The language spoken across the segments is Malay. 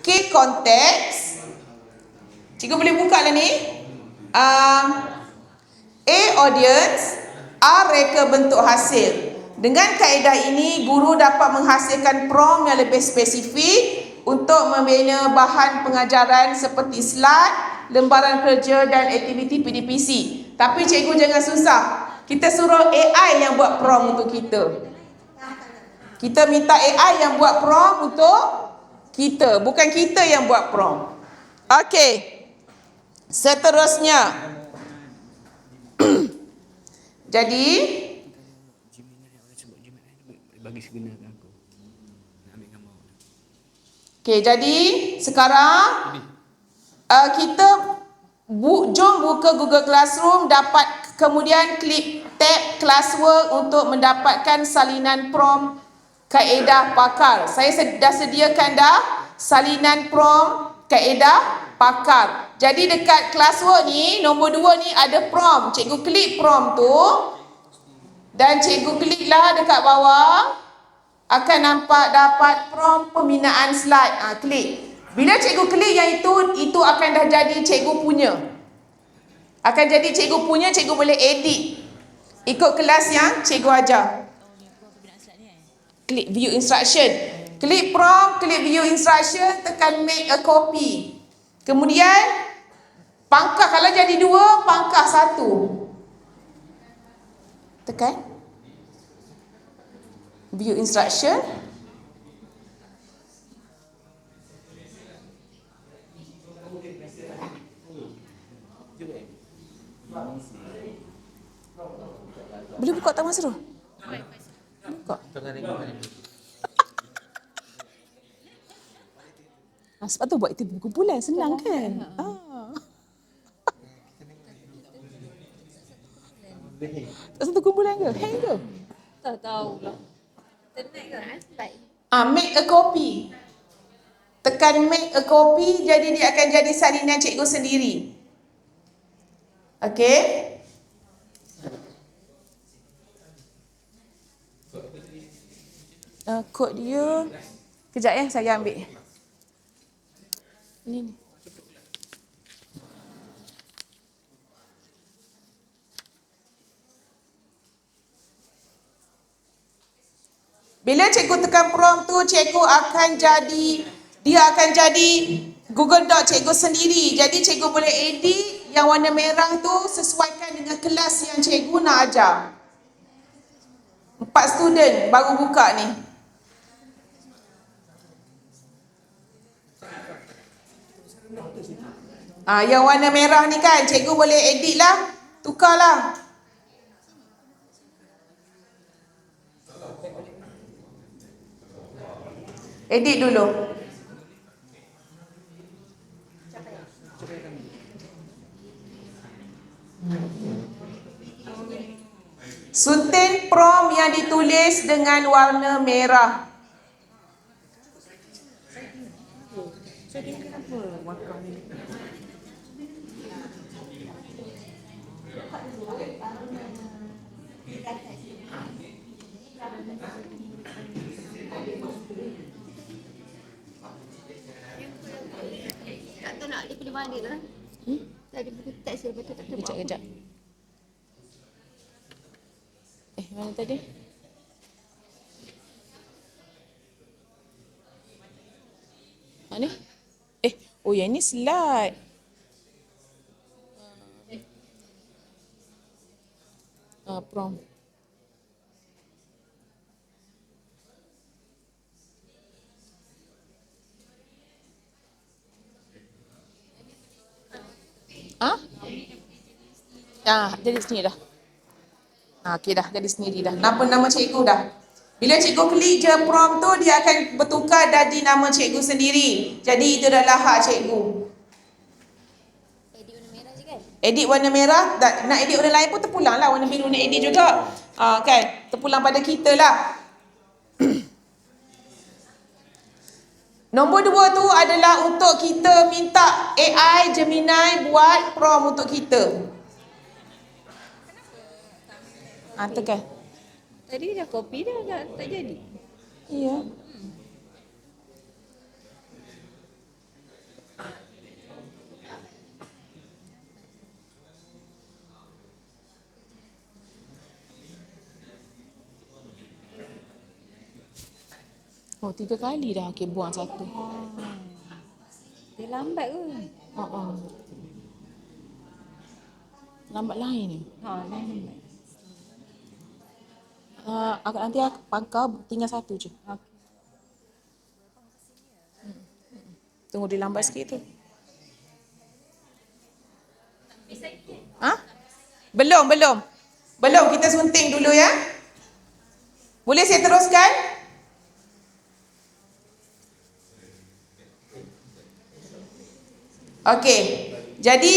Key context. Cikgu boleh buka lah ni. A. Audience. A. Reka bentuk hasil. Dengan kaedah ini, guru dapat menghasilkan prompt yang lebih spesifik untuk membina bahan pengajaran seperti slide, lembaran kerja dan aktiviti PDPC. Tapi cikgu jangan susah. Kita suruh AI yang buat prompt untuk kita. Kita minta AI yang buat prompt untuk kita, bukan kita yang buat prompt. Okey. Seterusnya. Jadi bagi segunakan aku. Nak ambil gambar. Okey, jadi sekarang kita jom buka Google Classroom, dapat kemudian klik tab classwork untuk mendapatkan salinan prompt kaedah pakar. Saya dah sediakan dah salinan prompt kaedah pakar. Jadi dekat classwork ni nombor 2 ni ada prompt. Cikgu klik prompt tu dan cikgu kliklah dekat bawah, akan nampak dapat prompt pembinaan slide. Klik. Bila cikgu klik yang itu akan dah jadi cikgu punya. Akan jadi cikgu punya, cikgu boleh edit ikut kelas yang cikgu ajar. Klik view instruction. Klik prompt, klik view instruction, tekan make a copy. Kemudian pangkah, kalau jadi 2, pangkah 1. Tekan view instruction. Boleh buka tak Mas Ro? Buka. Sebab tu buat itu kumpulan senang kan? Tak satu kumpulan ke? Hang ke? Tak tahu lah. Make a copy. Tekan make a copy, jadi dia akan jadi salinan cikgu sendiri. Okey? Kod dia. Kejap ya, saya ambil. Ni. Bila cikgu tekan prompt tu, cikgu akan jadi, dia akan jadi Google Doc cikgu sendiri. Jadi cikgu boleh edit yang warna merah tu sesuaikan dengan kelas yang cikgu nak ajar. 4 student baru buka ni. Yang warna merah ni kan, cikgu boleh edit lah, tukarlah. Edit dulu. Sunting prompt yang ditulis dengan warna merah. Tak tahu nak dia pilih mana lah. Tadi buku teks dia betul tak tahu. Kejap. Mana tadi? Mana? Oh yang ni slide. Prompt. Jadi sini dah. Okey dah, jadi sendiri dah. Nama cikgu dah. Bila cikgu klik je prompt tu, dia akan bertukar jadi nama cikgu sendiri. Jadi itu adalah hak cikgu. Edit warna merah je kan? Edit warna merah, nak edit warna lain pun terpulang lah. Warna biru nak edit juga. Kan, terpulang pada kita lah. Nombor 2 tu adalah untuk kita minta AI Gemini buat prompt untuk kita. Tekan. Tadi dah copy dah tak jadi. Ya. Oh, 3 kali dah. Okay, buang satu. Dia lambat ke? Lambat lain ni. Lambat. Nanti aku pangkau tinggal satu je. Okey. Tunggu dia lambat sikit tu. Ha? Belum. Belum, kita sunting dulu ya. Boleh saya teruskan? Okey. Jadi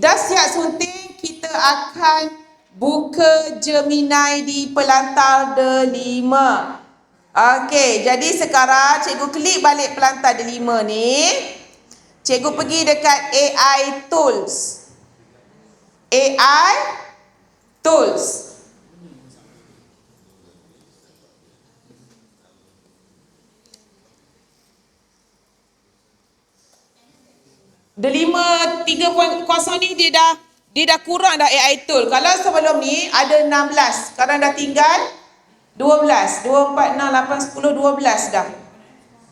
dah siap sunting, kita akan buka Gemini di pelantar delima. Okey, jadi sekarang cikgu klik balik pelantar delima ni. Cikgu pergi dekat AI Tools. AI Tools. Delima 3.0 ni dia dah kurang dah AI tool. Kalau sebelum ni ada 16, sekarang dah tinggal 12. 2, 4, 6, 8, 10, 12 dah.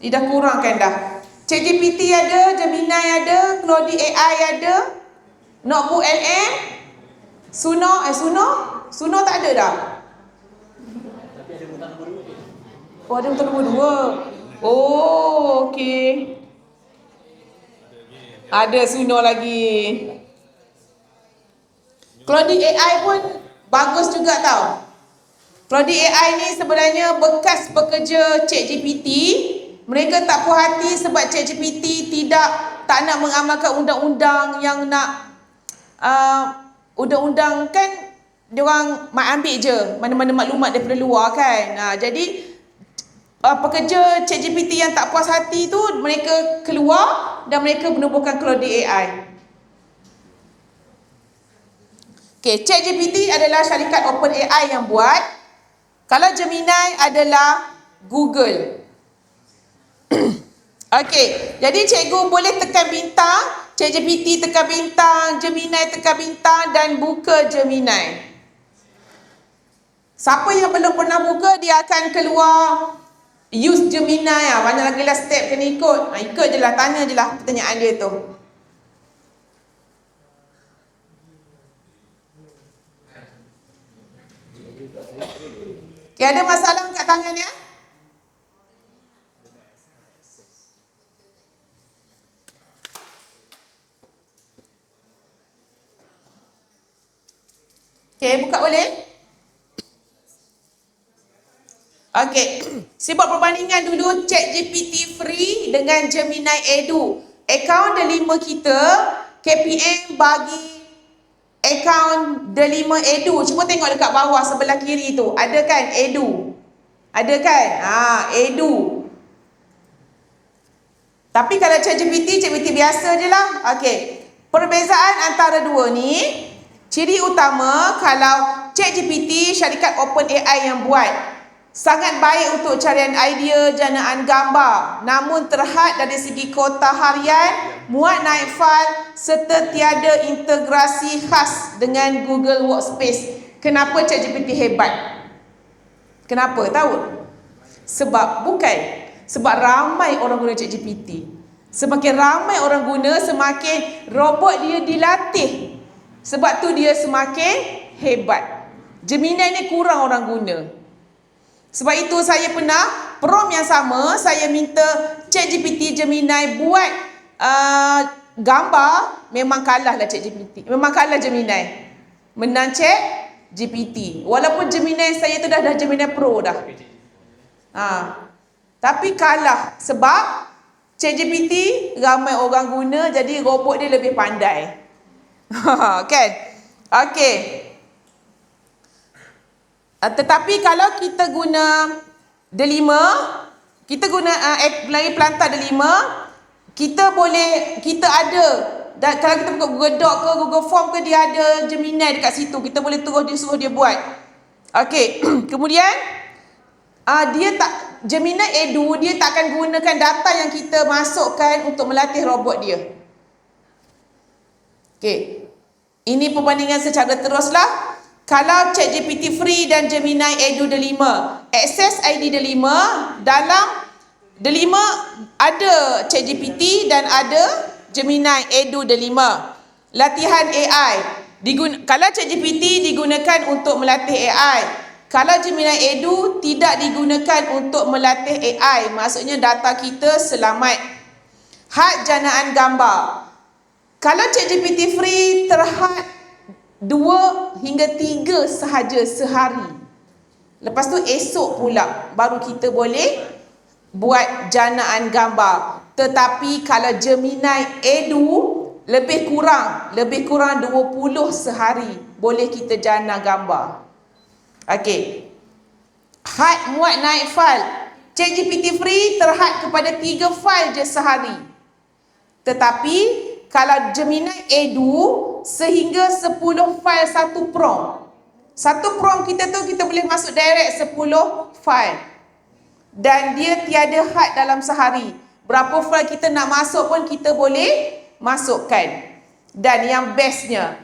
Dia dah kurangkan dah. ChatGPT ada, Gemini ada, Claude AI ada, Notebook LM, Suno tak ada dah. Oh, ada untuk nombor 2. Oh, okey. Ada Suno lagi. Claude AI pun bagus juga tau. Claude AI ni sebenarnya bekas pekerja ChatGPT. Mereka tak puas hati sebab ChatGPT tak nak mengamalkan undang-undang yang nak undang-undang kan diorang ambil je mana-mana maklumat daripada luar kan. Jadi pekerja ChatGPT yang tak puas hati tu mereka keluar dan mereka menubuhkan Claude AI. Okay, ChatGPT adalah syarikat OpenAI yang buat. Kalau Gemini adalah Google. Okey, jadi cikgu boleh tekan bintang, ChatGPT tekan bintang, Gemini tekan bintang dan buka Gemini. Siapa yang belum pernah buka dia akan keluar use Gemini lah. Banyak lagi lah step kena ikut. Ikut je lah, tanya je lah pertanyaan dia tu. Okay, ada masalah angkat tangan ya? Okay, buka boleh? Okay, saya buat perbandingan dulu ChatGPT free dengan Gemini Edu. Akaun delima kita, KPM bagi akaun delima Edu. Cuba tengok dekat bawah sebelah kiri tu. Ada kan Edu? Ada kan? Edu. Tapi kalau ChatGPT biasa je lah. Okay, perbezaan antara dua ni, ciri utama kalau ChatGPT syarikat OpenAI yang buat. Sangat baik untuk carian idea, janaan gambar. Namun terhad dari segi kuota harian, muat naik file serta tiada integrasi khas dengan Google Workspace. Kenapa ChatGPT hebat? Kenapa? Tahu? Sebab ramai orang guna ChatGPT. Semakin ramai orang guna, semakin robot dia dilatih. Sebab tu dia semakin hebat. Gemini ni kurang orang guna. Sebab itu saya pernah prompt yang sama, saya minta ChatGPT Gemini buat gambar, memang kalah lah ChatGPT. Memang kalah Gemini. Menang ChatGPT. Walaupun Gemini saya tu dah Gemini Pro dah. Tapi kalah sebab ChatGPT ramai orang guna, jadi robot dia lebih pandai. Kan? Okey. Tetapi kalau kita guna delima, kita guna melalui pelantar delima, kita ada, dan kalau kita buka Google Doc ke Google Form ke, dia ada Gemini dekat situ. Kita boleh terus suruh dia buat. Okey. Kemudian Gemini Edu dia tak akan gunakan data yang kita masukkan untuk melatih robot dia. Okey. Ini perbandingan secara teruslah. Kalau ChatGPT free dan Gemini Edu delima, akses ID delima dalam Delima ada ChatGPT dan ada Gemini Edu Delima. Latihan AI. Kalau ChatGPT digunakan untuk melatih AI. Kalau Gemini Edu tidak digunakan untuk melatih AI. Maksudnya data kita selamat. Had janaan gambar. Kalau ChatGPT free terhad 2 hingga 3 sahaja sehari. Lepas tu esok pula baru kita boleh buat janaan gambar. Tetapi kalau Gemini Edu lebih kurang 20 sehari boleh kita jana gambar. Okey. Had muat naik file. ChatGPT free terhad kepada 3 file je sehari. Tetapi kalau Gemini Edu sehingga 10 file satu prompt. Satu prompt kita tu kita boleh masuk direct 10 file. Dan dia tiada had dalam sehari. Berapa file kita nak masuk pun kita boleh masukkan. Dan yang bestnya,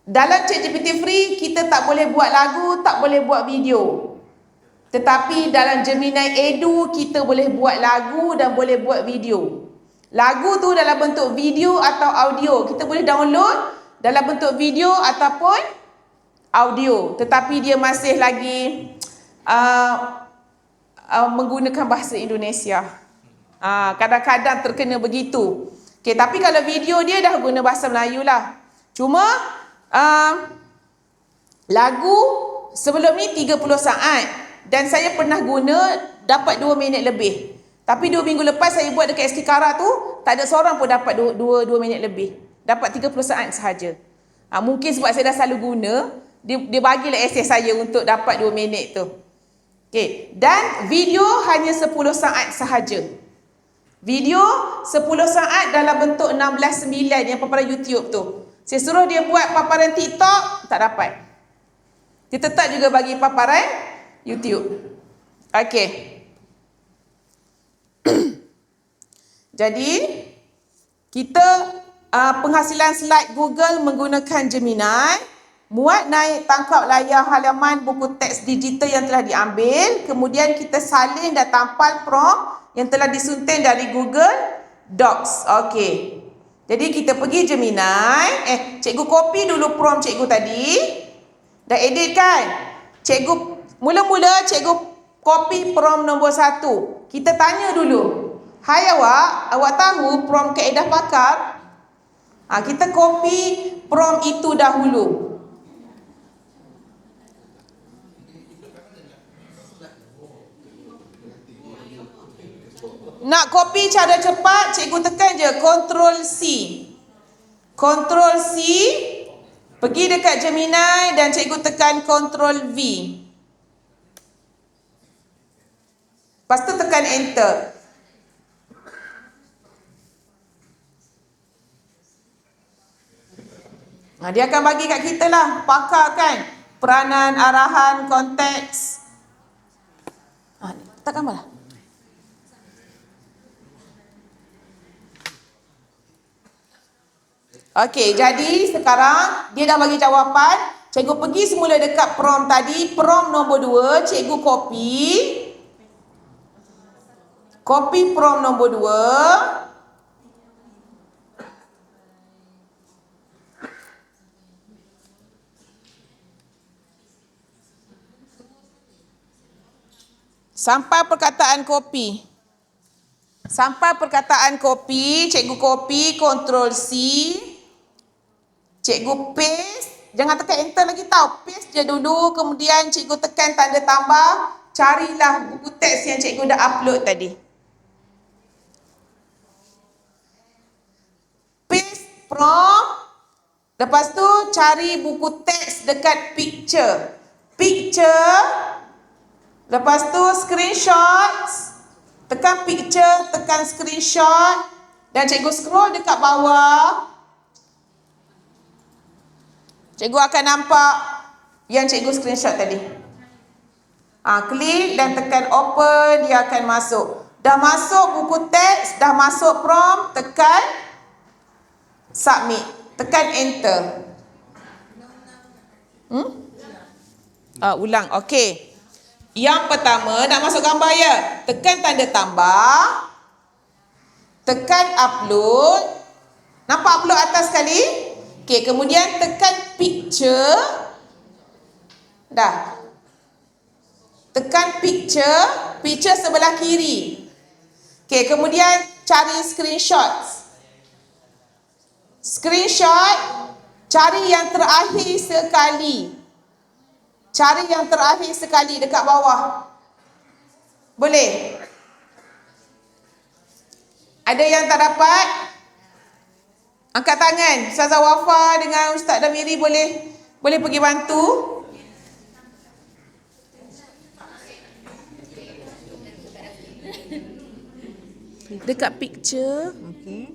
dalam ChatGPT free kita tak boleh buat lagu, tak boleh buat video. Tetapi dalam Gemini Edu kita boleh buat lagu dan boleh buat video. Lagu tu dalam bentuk video atau audio. Kita boleh download dalam bentuk video ataupun audio. Tetapi dia masih lagi menggunakan bahasa Indonesia. Kadang-kadang terkena begitu. Okay, tapi kalau video dia dah guna bahasa Melayu lah. Cuma lagu sebelum ni 30 saat. Dan saya pernah guna dapat 2 minit lebih. Tapi 2 minggu lepas saya buat dekat SK Kara tu, tak ada seorang pun dapat 2 minit lebih. Dapat 30 saat sahaja. Mungkin sebab saya dah selalu guna, dia bagilah akses saya untuk dapat 2 minit tu. Okay. Dan video hanya 10 saat sahaja. Video 10 saat dalam bentuk 16:9 yang paparan YouTube tu. Saya suruh dia buat paparan TikTok, tak dapat. Dia tetap juga bagi paparan YouTube. Okey. Jadi kita penghasilan slide Google menggunakan Gemini, muat naik tangkap layar halaman buku teks digital yang telah diambil, kemudian kita salin dan tampal prompt yang telah disunting dari Google Docs. Okey. Jadi kita pergi Gemini, cikgu copy dulu prompt cikgu tadi. Dah edit kan? Cikgu mula-mula cikgu copy prompt nombor 1. Kita tanya dulu. Hai awak tahu prompt kaedah pakar? Kita copy prompt itu dahulu. Nak copy cara cepat, cikgu tekan je Ctrl C. Ctrl C, pergi dekat Gemini dan cikgu tekan Ctrl V. Lepas tu tekan Enter. Dia akan bagi kat kita lah, pakar kan, peranan, arahan, konteks. Tak gambar lah. Okey, jadi sekarang dia dah bagi jawapan. Cikgu pergi semula dekat prompt tadi, prompt nombor 2, cikgu copy. Copy prompt nombor 2. Sampai perkataan copy. Sampai perkataan copy, cikgu copy, Ctrl C. Cikgu paste, jangan tekan enter lagi tau. Paste je dulu, kemudian cikgu tekan tanda tambah. Carilah buku teks yang cikgu dah upload tadi. Paste prompt. Lepas tu cari buku teks dekat picture. Picture. Lepas tu screenshots. Tekan picture, tekan screenshot. Dan cikgu scroll dekat bawah. Cikgu akan nampak yang cikgu screenshot tadi. Klik dan tekan open, dia akan masuk. Dah masuk buku teks, dah masuk prompt, tekan submit. Tekan enter. Ulang, okey. Yang pertama, nak masuk gambar ya. Tekan tanda tambah. Tekan upload. Nampak upload atas sekali? Okey, kemudian tekan picture. Dah. Tekan picture. Picture sebelah kiri. Okey, kemudian cari screenshot. Screenshot. Cari yang terakhir sekali. Cari yang terakhir sekali dekat bawah. Boleh? Ada yang tak dapat? Angkat tangan. Ustazah Wafa dengan Ustaz Damiri boleh pergi bantu? Dekat picture. Okey.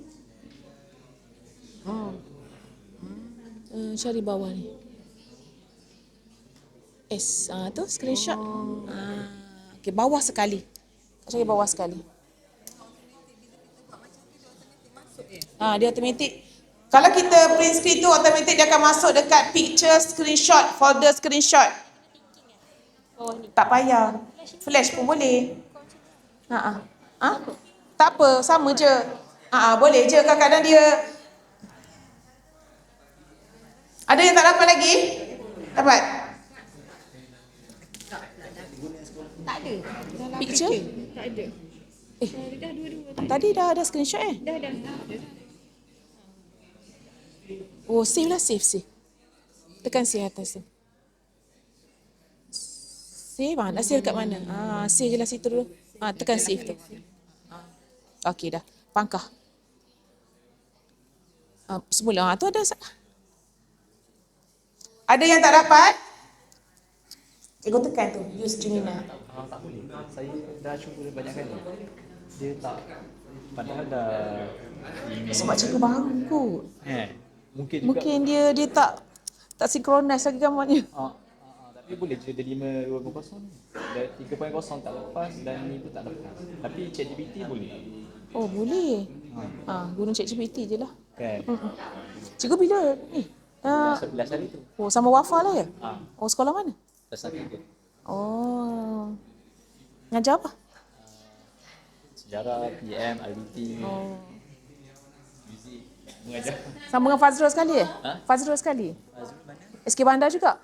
Oh. Cari bawah ni. S. Tu screenshot. Okey, bawah sekali. Cari bawah sekali. Dia automatik. Kalau kita print screen tu automatik dia akan masuk dekat picture screenshot, folder screenshot. Tak payah. Flash pun boleh. Tak apa, sama je. Boleh je, kadang-kadang dia. Ada yang tak dapat lagi? Dapat? Tak ada. Picture? Tak ada. Dah dua-dua. Tadi dah ada screenshot Dah. Oh, save lah, save. Tekan save atas tu. Save, nak save kat mana? Save je lah situ dulu. Tekan save tu. Okey dah, pangkah. Semula, tu ada. Ada yang tak dapat? Cikgu tekan tu, use Gemini. Tak boleh. Saya dah cuba banyak kali. Dia tak. Padahal dah. Sebab cikgu baru kot. Mungkin juga. Mungkin dia tak synchronize lagi gambarnya. Tapi boleh je dia 5.2.0 dan 3.0 tak lepas dan ni pun tak lepas. Tapi ChatGPT boleh. Oh, boleh. Guna ChatGPT je lah. Kan? Cikgu bila ni? 11 hari tu. Oh, sama Wafa lah ya? Oh, sekolah mana? Dasar 3. Oh. Ngajar apa? Sejarah, PM, RBT. Oh. Muzik. Mengajar. Sama dengan Fazrul sekali Fazrul sekali? SK Bandar juga?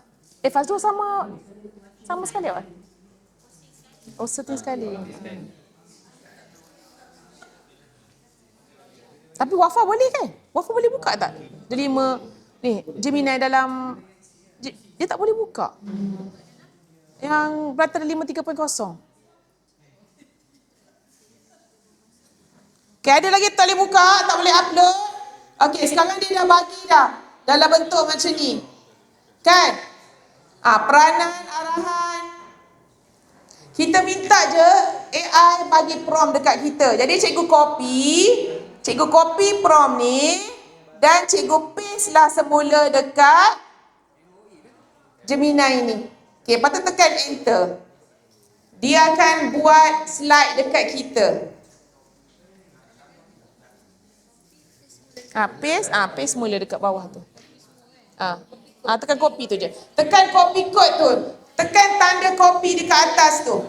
Fazrul sama sekali apa? Oh, setting sekali. Tapi Wafa boleh kan? Wafa boleh buka tak? Dia 5 ni, Gemini dalam dia tak boleh buka. Yang berata 5.3.0. Okay, ada lagi tak boleh buka, tak boleh upload. Okay, sekarang dia dah bagi dah. Dalam bentuk macam ni. Kan? Peranan, arahan. Kita minta je AI bagi prompt dekat kita. Jadi cikgu copy prompt ni dan cikgu paste lah semula dekat Gemini ni. Okay, lepas tu tekan enter. Dia akan buat slide dekat kita. Paste semula dekat bawah tu. Tekan copy tu je. Tekan copy code tu. Tekan tanda copy dekat atas tu.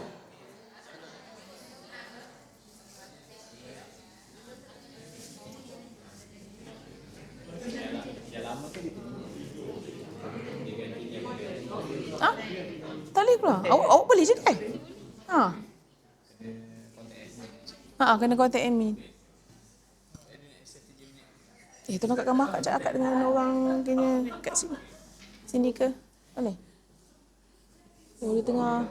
Tak boleh pula. Awak boleh je kan? Kena contact admin. Tolong kat gambar akak dengan orang kena kat sini. Sini ke? Boleh? Oh, di tengah.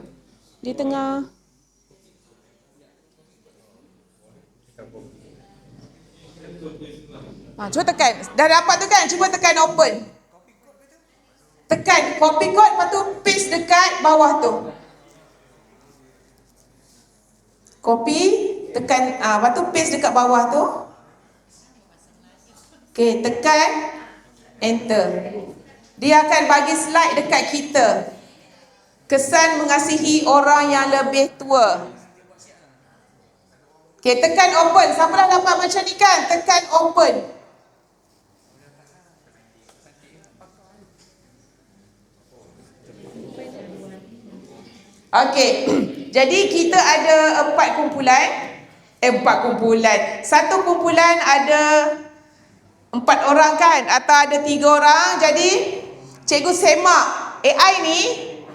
Cuba tekan. Dah dapat tu kan? Cuba tekan open. Tekan copy code, lepas tu paste dekat bawah tu. Copy, tekan, lepas tu paste dekat bawah tu. Okay, tekan enter. Dia akan bagi slide dekat kita. Kesan mengasihi orang yang lebih tua. Okay, tekan open. Siapa dah dapat macam ni kan? Tekan open. Okey. Jadi kita ada 4 kumpulan. 4 kumpulan. Satu kumpulan ada 4 orang kan, atau ada 3 orang. Jadi cikgu semak AI ni,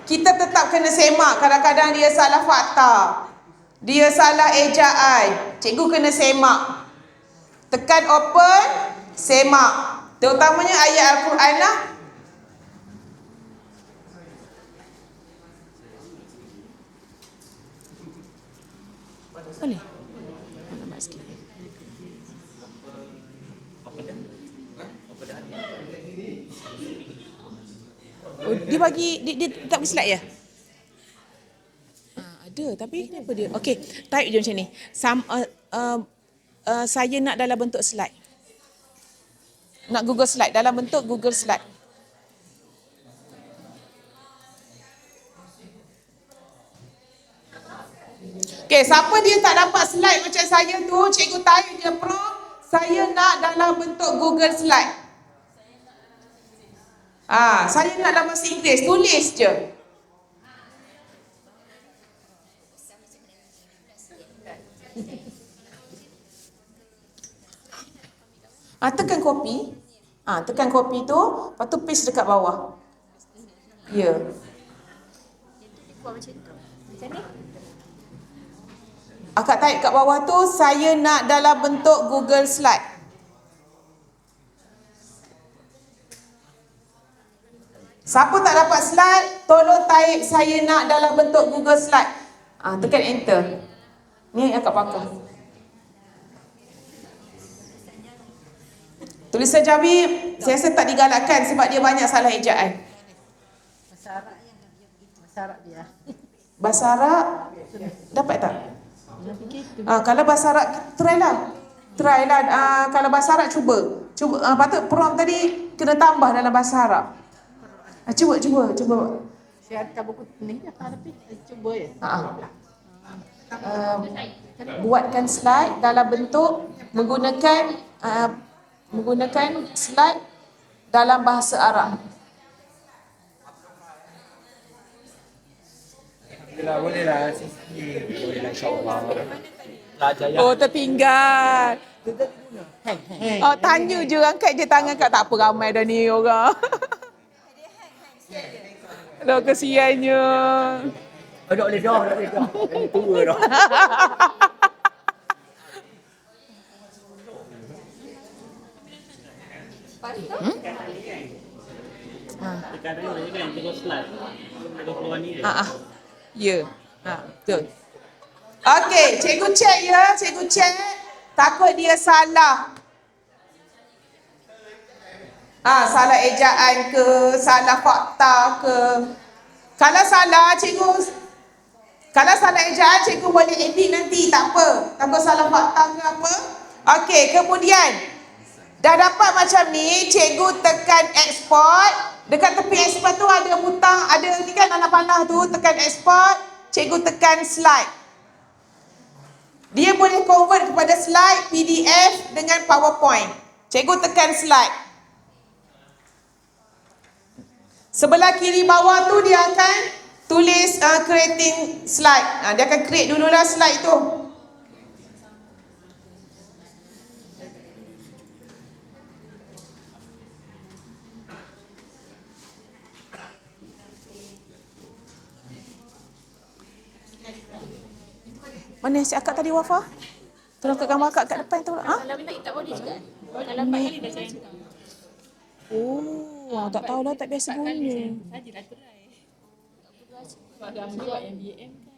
kita tetap kena semak. Kadang-kadang dia salah fakta, dia salah ejaan, cikgu kena semak. Tekan open, semak. Terutamanya ayat Al-Quran lah. Boleh? Nampak sikit. Oh, dia bagi dia tak bagi slide ya? Ada, tapi kenapa dia? Okey, type je macam ni. Saya nak dalam bentuk slide. Nak Google Slide, dalam bentuk Google Slide. Okey, siapa dia tak dapat slide macam saya tu, cikgu type je prompt, saya nak dalam bentuk Google Slide. Saya nak dalam bahasa Inggeris, tulis je. Tekan copy. Tekan copy tu, lepas tu paste dekat bawah. Ya. Yeah. Buat macam tu. Macam ni. Akak type kat bawah tu, saya nak dalam bentuk Google Slide. Siapa tak dapat slide, tolong type saya nak dalam bentuk Google Slide. Tekan enter. Ni akak pakai. Tulisan Jawi saya rasa tak digalakkan sebab dia banyak salah ejaan. Bahasa Arab yang bahasa Arab dia. Bahasa Arab dapat tak? Kalau bahasa Arab try lah. Kalau bahasa Arab cuba. Patut prompt tadi kena tambah dalam bahasa Arab. Cuba. Saya hantar buku ni tapi cuba ya. Buatkan slide dalam bentuk menggunakan slide dalam bahasa Arab. Boleh lah. Boleh lah, insyaAllah. Belajar ya. Oh, tertinggal. Tanya je, angkat je tangan kat. Tak apa, ramai dah ni orang. Aduh, kesiannya. Tak boleh dah. Ini tua dah. Kadang-kadang dia kan tengok slide. Tengok keluar ni. Ya. Betul. Okey, cikgu check ya, cikgu check. Takut dia salah. Salah ejaan ke, salah fakta ke. Kalau salah ejaan, cikgu boleh edit nanti, tak apa. Takut salah fakta ke apa. Okey, kemudian dah dapat macam ni, cikgu tekan export. Dekat tepi export tu ada butang, ada ni kan anak panah tu, tekan export, cikgu tekan slide. Dia boleh convert kepada slide, PDF dengan PowerPoint. Cikgu tekan slide. Sebelah kiri bawah tu dia akan tulis creating slide. Dia akan create dululah slide tu. Mana si akak tadi Wafa? Tolong kat gambar akak kat depan tu. Kalau tak boleh juga. Kalau 4 kali dah saya hantar. Oh, tak tahulah, tak biasa guna. Saja dah try. Sebab gambar buat yang BM kan.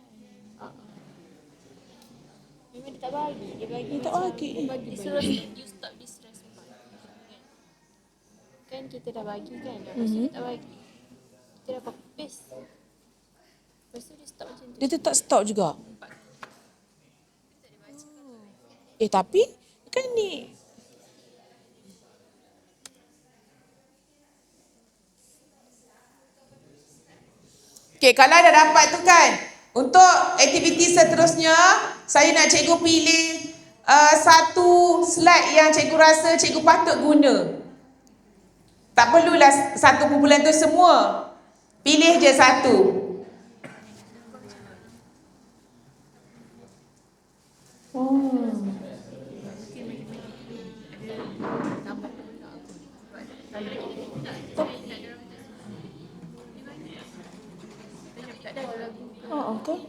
Memang dia tak bagi. Dia bagi Dia tak bagi. Dia bagi suruh you stop this response. Kan kita dah bagi kan. Lepas tu dia tak bagi. Kita dah copy paste. Lepas tu dia stop macam tu. Dia tetap stop juga. Tapi kan ni kalau dah dapat tu kan, untuk aktiviti seterusnya saya nak cikgu pilih satu slide yang cikgu rasa cikgu patut guna. Tak perlulah satu kumpulan tu semua. Pilih je satu. Hmm. Tambah pula aku. Tak ada lagu. Oh, okey.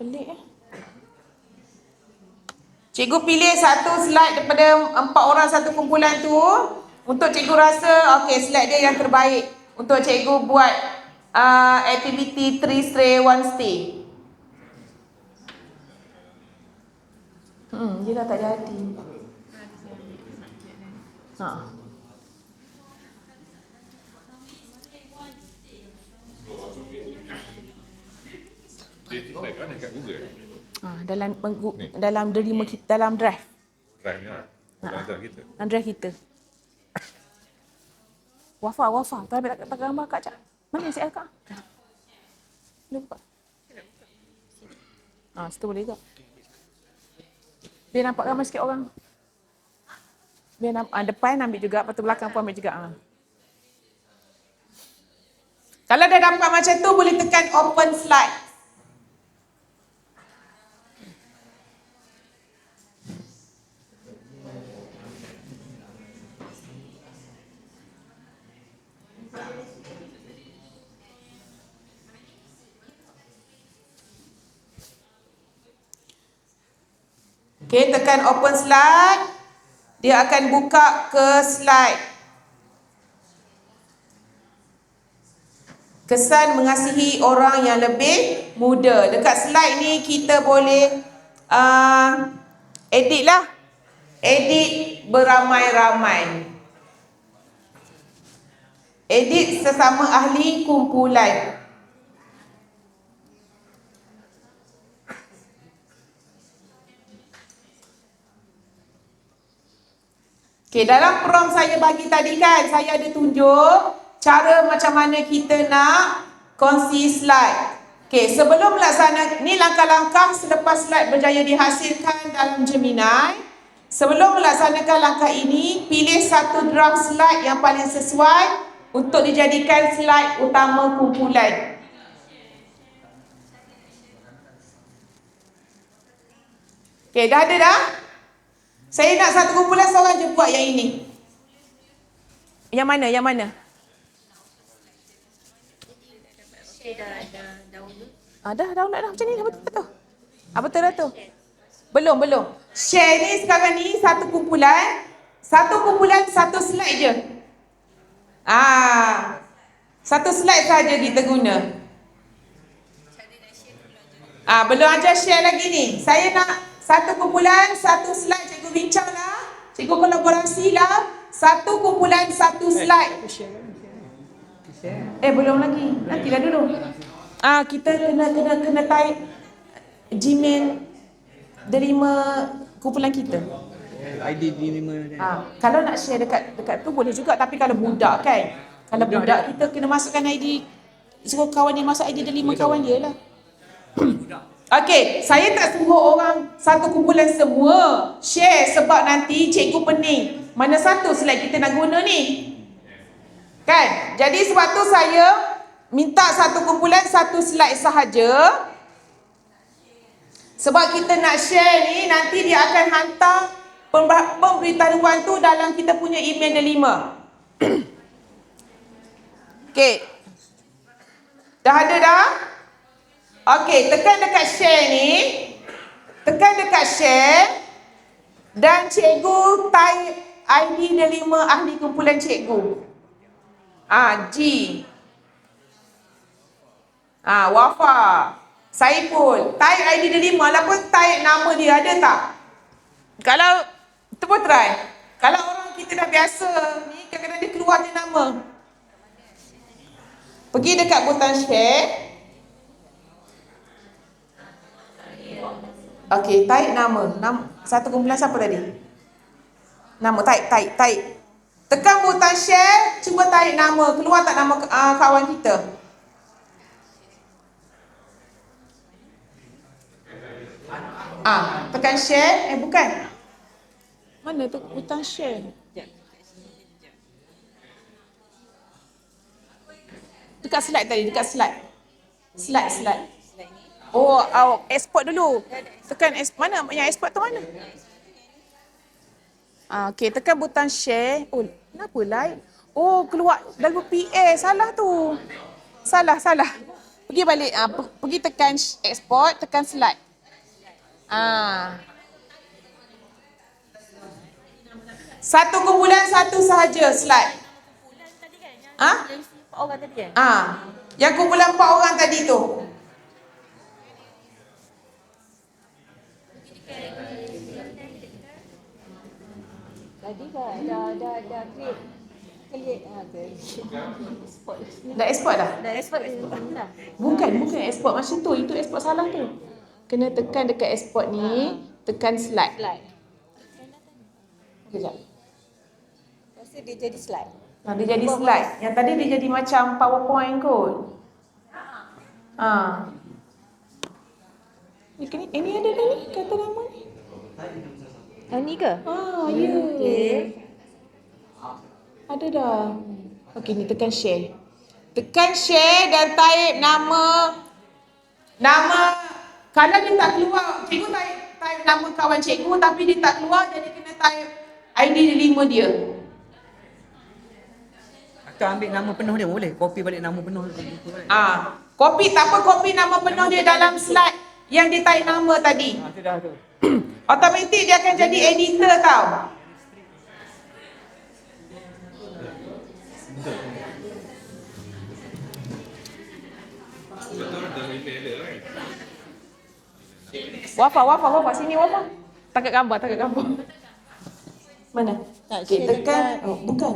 Pelik Cikgu pilih satu slide daripada 4 orang satu kumpulan tu. Untuk cikgu rasa, okey, slide dia yang terbaik untuk cikgu buat aktiviti 3 stray 1 stay. Dia dah tak jadi. Ha. Slide mana kat Google? Dalam derima kita, dalam drive. Drive ni lah. Dalam drive kita. Dalam drive kita. Wafa. Tuan ambil tak gambar Kak Cak. Mana si Kak? Boleh buka. Situ boleh juga. Biar nampak ramai sikit orang. Biar nampak, depan ambil juga, lepas tu belakang pun ambil juga. Kalau dah dapat macam tu, boleh tekan open slide. Okay, tekan open slide. Dia akan buka ke slide. Kesan mengasihi orang yang lebih muda. Dekat slide ni kita boleh edit lah. Edit beramai-ramai. Edit sesama ahli kumpulan. Okay, dalam prompt saya bagi tadi kan, saya ada tunjuk cara macam mana kita nak kongsi slide. Okay, sebelum melaksanakan, ni langkah-langkah selepas slide berjaya dihasilkan dalam Gemini. Sebelum melaksanakan langkah ini, pilih satu draft slide yang paling sesuai untuk dijadikan slide utama kumpulan. Okay, dah ada dah? Saya nak satu kumpulan seorang je buat yang ini. Yang mana? Yang mana? Dah download dah macam ni dah betul tu. Betul dah tu. Belum. Share ni sekarang ni satu kumpulan satu slide je. Satu slide saja kita guna. Belum ajar share lagi ni. Saya nak satu kumpulan satu slide, cikgu bincang lah. Cikgu kolaborasi lah. Satu kumpulan satu slide. Belum lagi. Nantilah dulu. Kita kena type Gmail derima kumpulan kita. ID derima. Kalau nak share dekat tu boleh juga, tapi kalau budak kan. Kalau budak kita kena masukkan ID, suruh kawan dia masuk ID derima kawan dia lah. Okey, saya tak suruh orang satu kumpulan semua share sebab nanti cikgu pening. Mana satu slide kita nak guna ni? Kan? Jadi sebab tu saya minta satu kumpulan satu slide sahaja. Sebab kita nak share ni, nanti dia akan hantar pemberitahuan tu dalam kita punya email delima. Okey. Dah ada dah? Okey, tekan dekat share ni. Tekan dekat share. Dan cikgu type ID delima ahli kumpulan cikgu. G. Wafa. Saiful. Type ID delima lah pun type nama dia, ada tak? Kalau, tu pun try. Kalau orang kita dah biasa ni, kadang-kadang dia keluar je nama. Pergi dekat butang share. Okey, type nama. Satu kumpulan siapa tadi? Nama, type. Tekan butang share, cuba type nama. Keluar tak nama kawan kita? Tekan share, bukan. Mana tu butang share? Dekat slide tadi, dekat slide. Slide. Oh, export dulu. Tekan mana yang export tu mana? Okey, tekan butang share. Oh, kenapa like? Oh, keluar WPA. Salah tu. Salah. Pergi balik. Pergi tekan export, tekan slide. 1.1 sahaja slide. Orang tadi kan? Yang kumpulan 4 orang tadi tu. Tadi dah create export. Dah export dah? Dah export dah. Bukan export macam tu. Itu export salah tu. Kena tekan dekat export ni, tekan slide. Sekejap. Lepas tu dia jadi slide. Dia jadi slide. Yang tadi dia jadi macam PowerPoint kot. Ini ada dah ni, kata nama ni. Ni ke? Ya. Okey. Ada dah. Okey, ni tekan share. Tekan share dan type nama. Kalau dia tak keluar, cikgu type nama kawan cikgu tapi dia tak keluar, jadi kena type ID 5 dia. Atau ambil nama penuh dia boleh? Copy balik nama penuh dia. Copy tak apa, copy nama penuh dia dalam slide yang dia type nama tadi. Tu dah tu. Automatik dia akan jadi editor tau. Wafa, sini Wafa. Tangkap gambar. Mana? Okey, tekan. Bukan.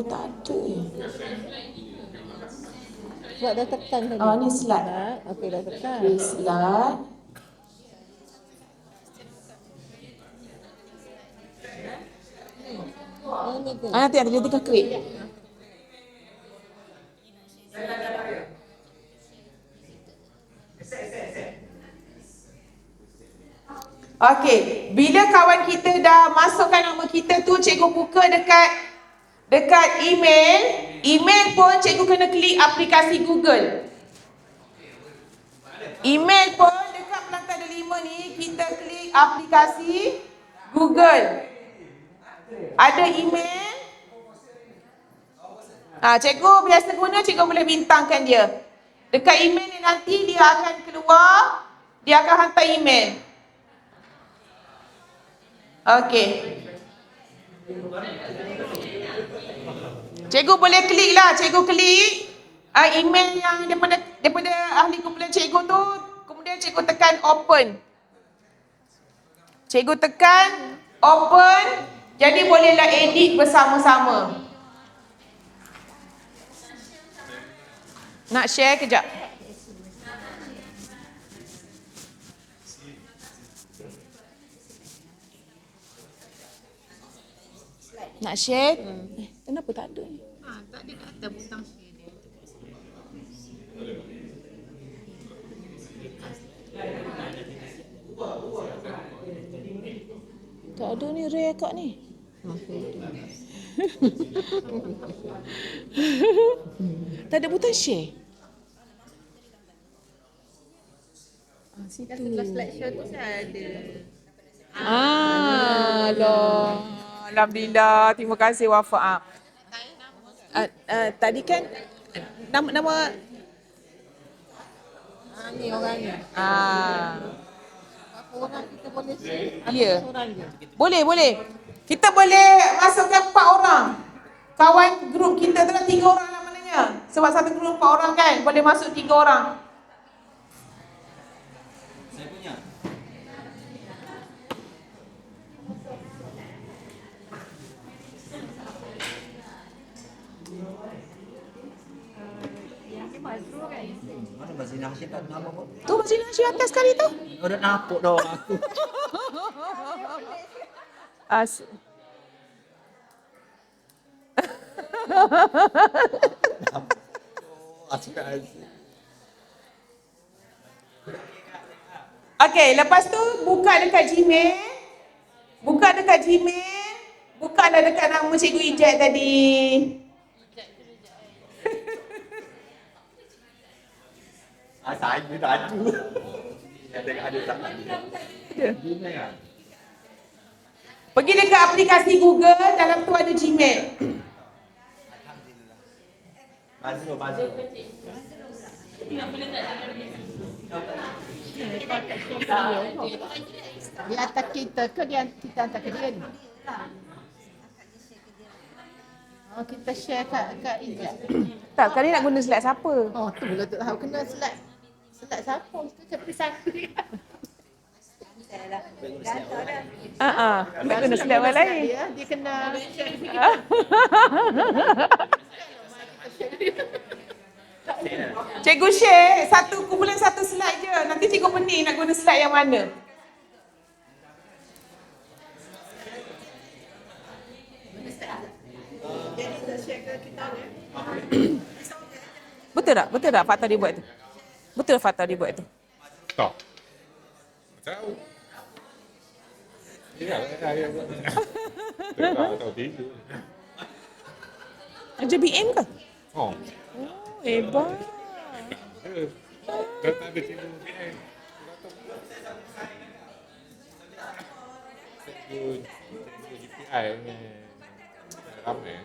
Tak ada. Sebab dah tekan tadi. Ni slide. Okey, dah tekan. Okey, slide. Ni ke? Nanti ada dia tekan create. Okey, bila kawan kita dah masukkan nama kita tu, cikgu buka dekat email. Email pun cikgu kena klik aplikasi Google. Email pun dekat pelantar ada 5 ni, kita klik aplikasi Google. Ada email. Cikgu biasa guna, cikgu boleh bintangkan dia. Dekat email ni nanti dia akan keluar, dia akan hantar email. Okey. Cikgu boleh klik lah, cikgu klik email yang daripada ahli kumpulan cikgu tu, kemudian cikgu tekan open. Cikgu tekan open, jadi bolehlah edit bersama-sama. Nak share kejap. Nak share? Kenapa tak ada ni? Tak ada kat atas butang share dia. Tak ada ni rare kat ni. Tak ada butang share. Kat sebelah slideshow tu saya ada. Alhamdulillah, terima kasih Wafa. Tadi kan nama Ni orang ni. Orang kita boleh share. Ya. Orang je. Boleh. Kita boleh masukkan 4 orang. Kawan grup kita tu 3 orang lah maknanya. Sebab satu grup 4 orang kan, boleh masuk 3 orang. Saya punya. Mana Bazina Hashim tak nama apa? Tu Mazina Hashim atas sekali tu. Dah nampak dah aku. Okey, lepas tu buka dekat Gmail. Buka dekat Gmail. Bukanlah dekat nama Cikgu Ijat tadi. Saya tak ada. Ada tak ada. Pergi dekat aplikasi Google, dalam tu ada Gmail. Mazlum. Dia hantar kita ke kita hantar ke dia ni? Oh, kita share kat Ijat. Tak, kali nak guna slide siapa? Oh, tu pula tak tahu kena slide siapa? Itu seperti satu dia. Nak guna slide orang lain. Dia kena Cikgu share kumpulan satu slide je. Nanti cikgu pening nak guna slide yang mana. Betul tak? Betul tak fakta dia buat tu? Betul fakta dia buat tu? Tak. Tahu. Ya, saya buat. Tak tahu tidur. Kerja BM ke? Oh. Hebat. Dah tak ada cikgu BM. Cikgu GPI ni ramai.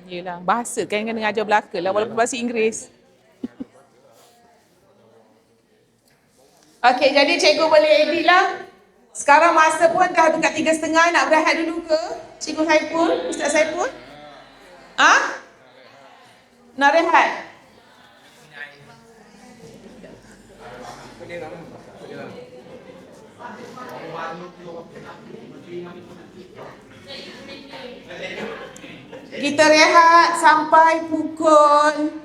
Yelah, bahasa kan kena ajar belaka lah walaupun bahasa Inggeris. Okey, jadi cikgu boleh edit lah. Sekarang masa pun dah dekat 3:30, nak berehat dulu ke? Cikgu Saipul, Ustaz Saipul? Nak rehat? Kita rehat sampai pukul